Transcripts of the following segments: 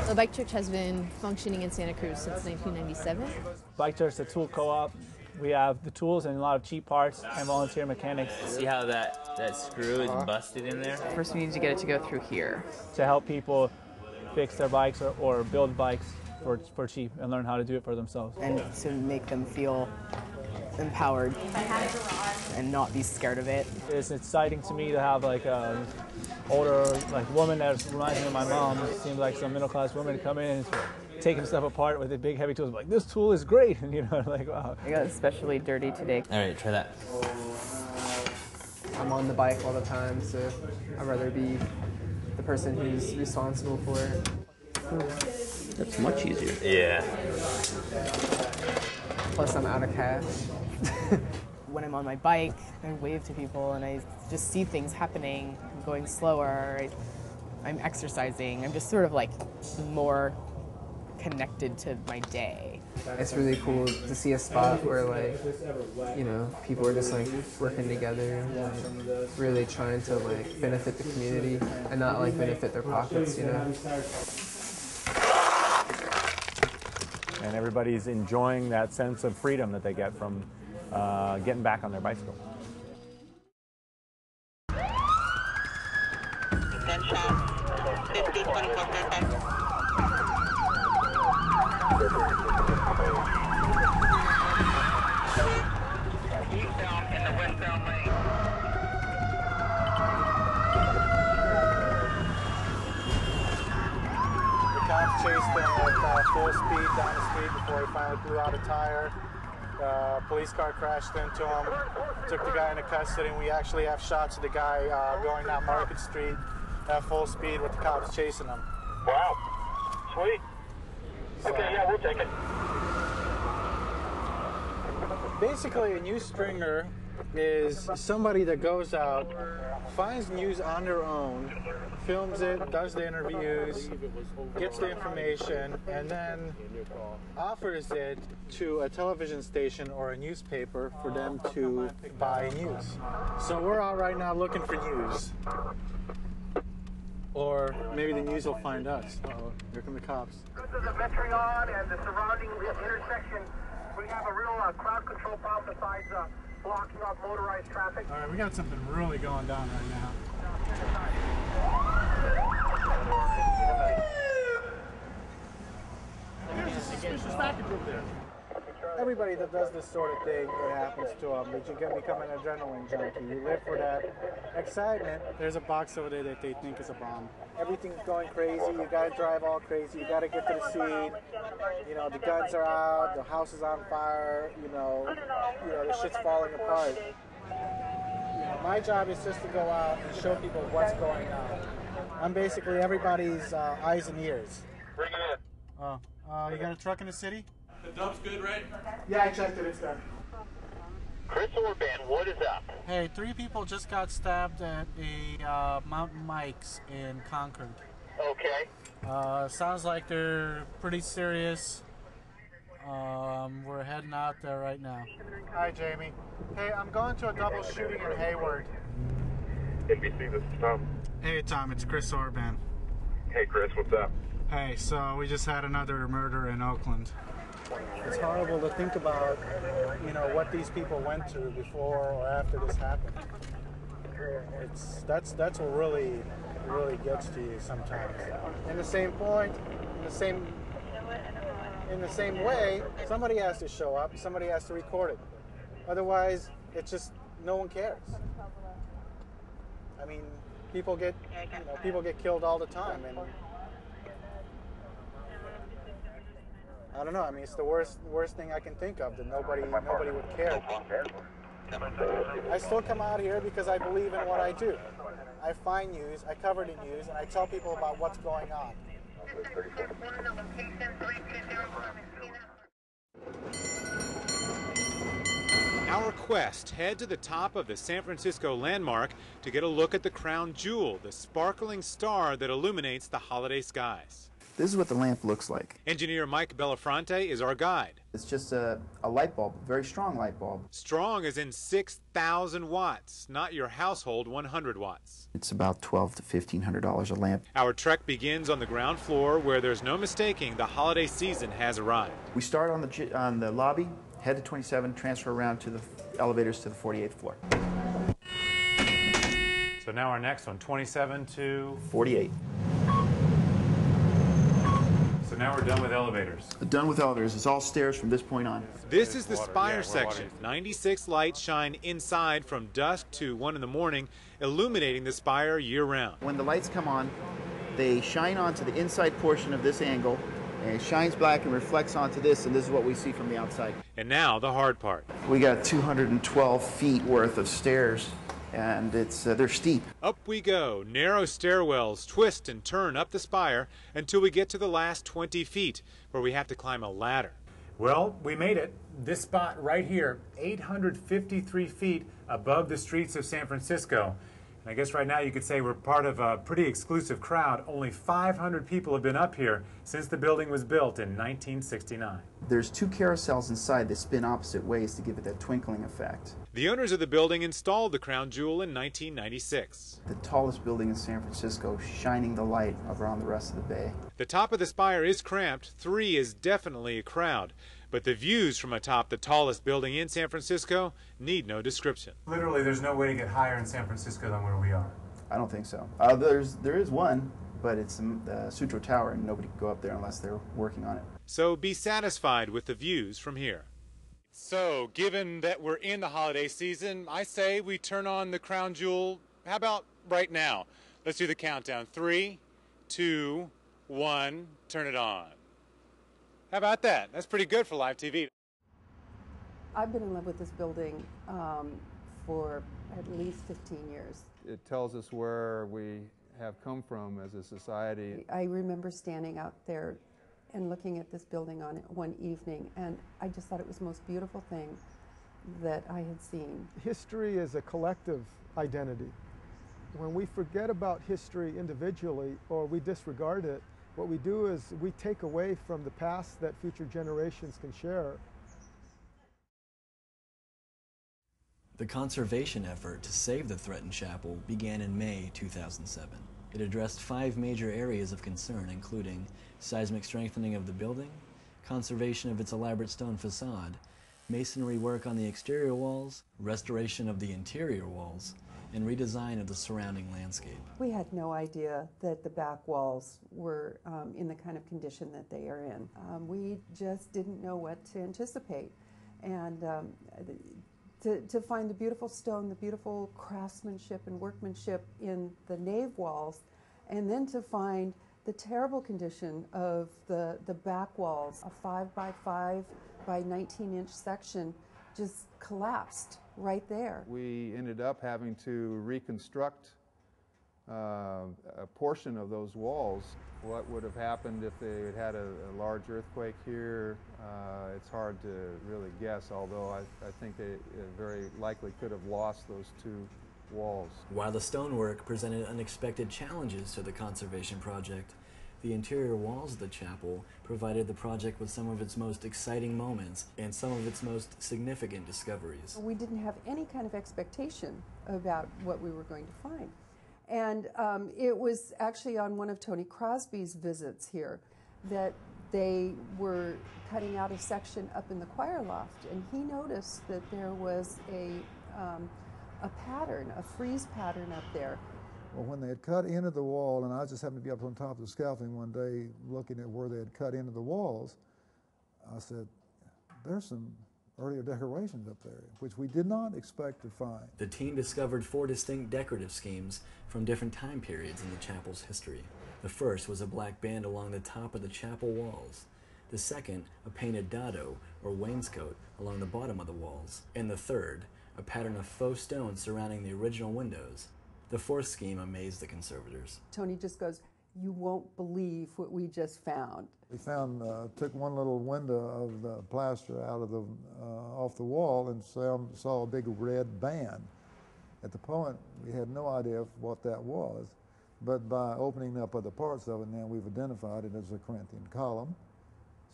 The Bike Church has been functioning in Santa Cruz since 1997. Bike Church is a tool co-op. We have the tools and a lot of cheap parts and volunteer mechanics. See how that screw is busted in there? First we need to get it to go through here. To help people fix their bikes or build bikes for cheap and learn how to do it for themselves. And to make them feel empowered and not be scared of it. It's exciting to me to have like a older woman that reminds me of my mom. It seems like some middle class woman to come in and taking stuff apart with the big heavy tools. Like, this tool is great, and like, wow. I got especially dirty today. All right, try that. I'm on the bike all the time, so I'd rather be the person who's responsible for it. That's much easier. Yeah. Plus, I'm out of cash. When I'm on my bike, I wave to people and I just see things happening. I'm going slower, I'm exercising. I'm just sort of like more connected to my day. It's really cool to see a spot where people are just working together and really trying to benefit the community and not benefit their pockets, And everybody's enjoying that sense of freedom that they get from getting back on their bicycle. Attention, 50, 24, 35. Eastbound in the westbound lane. The cops chased him at full speed down the street before he finally blew out a tire. Police car crashed into him, took the guy into custody, and we actually have shots of the guy going down Market Street at full speed with the cops chasing him. Wow. Sweet. Okay, yeah, we'll take it. Basically, a news stringer is somebody that goes out, finds news on their own, films it, does the interviews, gets the information, and then offers it to a television station or a newspaper for them to buy news. So we're out right now looking for news. Or maybe the news will find us. Uh-oh, here come the cops. This is the Metreon and the surrounding intersection. We have a real crowd control problem besides blocking off motorized traffic. All right, we got something really going down right now. There's a suspicious package over there. Everybody that does this sort of thing, it happens to them. But you can become an adrenaline junkie. You live for that excitement. There's a box over there that they think is a bomb. Everything's going crazy. You gotta drive all crazy. You gotta get to the scene. The guns are out. The house is on fire. The shit's falling apart. My job is just to go out and show people what's going on. I'm basically everybody's eyes and ears. Bring it in. Oh, you got a truck in the city? The dump's good, right? Yeah, I checked it. It's done. Chris Orban, what is up? Hey, 3 people just got stabbed at a Mountain Mike's in Concord. Okay. Sounds like they're pretty serious. We're heading out there right now. Hi, Jamie. Hey, I'm going to a double shooting in Hayward. NBC, this is Tom. Hey, Tom, it's Chris Orban. Hey, Chris, what's up? Hey, so we just had another murder in Oakland. It's horrible to think about, what these people went through before or after this happened. That's what really gets to you sometimes. In the same point, in the same way, somebody has to show up, somebody has to record it. Otherwise, it's just no one cares. I mean, people get killed all the time, and I don't know. I mean, it's the worst thing I can think of, that nobody would care. I still come out here because I believe in what I do. I find news, I cover the news, and I tell people about what's going on. Our quest, head to the top of the San Francisco landmark to get a look at the crown jewel, the sparkling star that illuminates the holiday skies. This is what the lamp looks like. Engineer Mike Bellafronte is our guide. It's just a light bulb, a very strong light bulb. Strong as in 6,000 watts, not your household 100 watts. It's about $1,200 to $1,500 a lamp. Our trek begins on the ground floor where there's no mistaking the holiday season has arrived. We start on the lobby, head to 27, transfer around to the elevators to the 48th floor. So now our next one, 27 to 48. So now we're done with elevators. Done with elevators. It's all stairs from this point on. This is the spire section. 96 lights shine inside from dusk to 1 in the morning, illuminating the spire year-round. When the lights come on, they shine onto the inside portion of this angle, and it shines back and reflects onto this, and this is what we see from the outside. And now the hard part. We got 212 feet worth of stairs, and they're steep. Up we go. Narrow stairwells twist and turn up the spire until we get to the last 20 feet, where we have to climb a ladder. Well, we made it. This spot right here, 853 feet above the streets of San Francisco. And I guess right now you could say we're part of a pretty exclusive crowd. Only 500 people have been up here since the building was built in 1969. There's 2 carousels inside that spin opposite ways to give it that twinkling effect. The owners of the building installed the crown jewel in 1996. The tallest building in San Francisco, shining the light around the rest of the bay. The top of the spire is cramped. 3 is definitely a crowd. But the views from atop the tallest building in San Francisco need no description. Literally, there's no way to get higher in San Francisco than where we are. I don't think so. There is one, but it's the Sutro Tower, and nobody can go up there unless they're working on it. So be satisfied with the views from here. So, given that we're in the holiday season, I say we turn on the crown jewel. How about right now? Let's do the countdown. 3, 2, 1, turn it on. How about that? That's pretty good for live TV. I've been in love with this building for at least 15 years. It tells us where we have come from as a society. I remember standing out there and looking at this building on one evening, and I just thought it was the most beautiful thing that I had seen. History is a collective identity. When we forget about history individually or we disregard it, what we do is we take away from the past that future generations can share. The conservation effort to save the threatened chapel began in May 2007. It addressed 5 major areas of concern, including seismic strengthening of the building, conservation of its elaborate stone facade, masonry work on the exterior walls, restoration of the interior walls, and redesign of the surrounding landscape. We had no idea that the back walls were in the kind of condition that they are in. We just didn't know what to anticipate. And to find the beautiful stone, the beautiful craftsmanship and workmanship in the nave walls, and then to find the terrible condition of the back walls, a 5 by 5 by 19-inch section just collapsed right there. We ended up having to reconstruct a portion of those walls. What would have happened if they had had a large earthquake here, it's hard to really guess, although I think they very likely could have lost those 2 walls. While the stonework presented unexpected challenges to the conservation project, the interior walls of the chapel provided the project with some of its most exciting moments and some of its most significant discoveries. We didn't have any kind of expectation about what we were going to find. And it was actually on one of Tony Crosby's visits here that they were cutting out a section up in the choir loft, and he noticed that there was a pattern, a frieze pattern up there. Well, when they had cut into the wall, and I just happened to be up on top of the scaffolding one day looking at where they had cut into the walls, I said, there's some earlier decorations up there, which we did not expect to find. The team discovered 4 distinct decorative schemes from different time periods in the chapel's history. The first was a black band along the top of the chapel walls. The second, a painted dado, or wainscot, along the bottom of the walls. And the third, a pattern of faux stone surrounding the original windows. The 4th scheme amazed the conservators. Tony just goes, "You won't believe what we just found." We found, took one little window of the plaster out of the, off the wall and saw a big red band. At the point, we had no idea what that was. But by opening up other parts of it, now we've identified it as a Corinthian column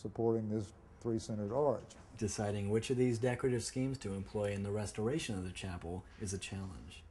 supporting this three-centered arch. Deciding which of these decorative schemes to employ in the restoration of the chapel is a challenge.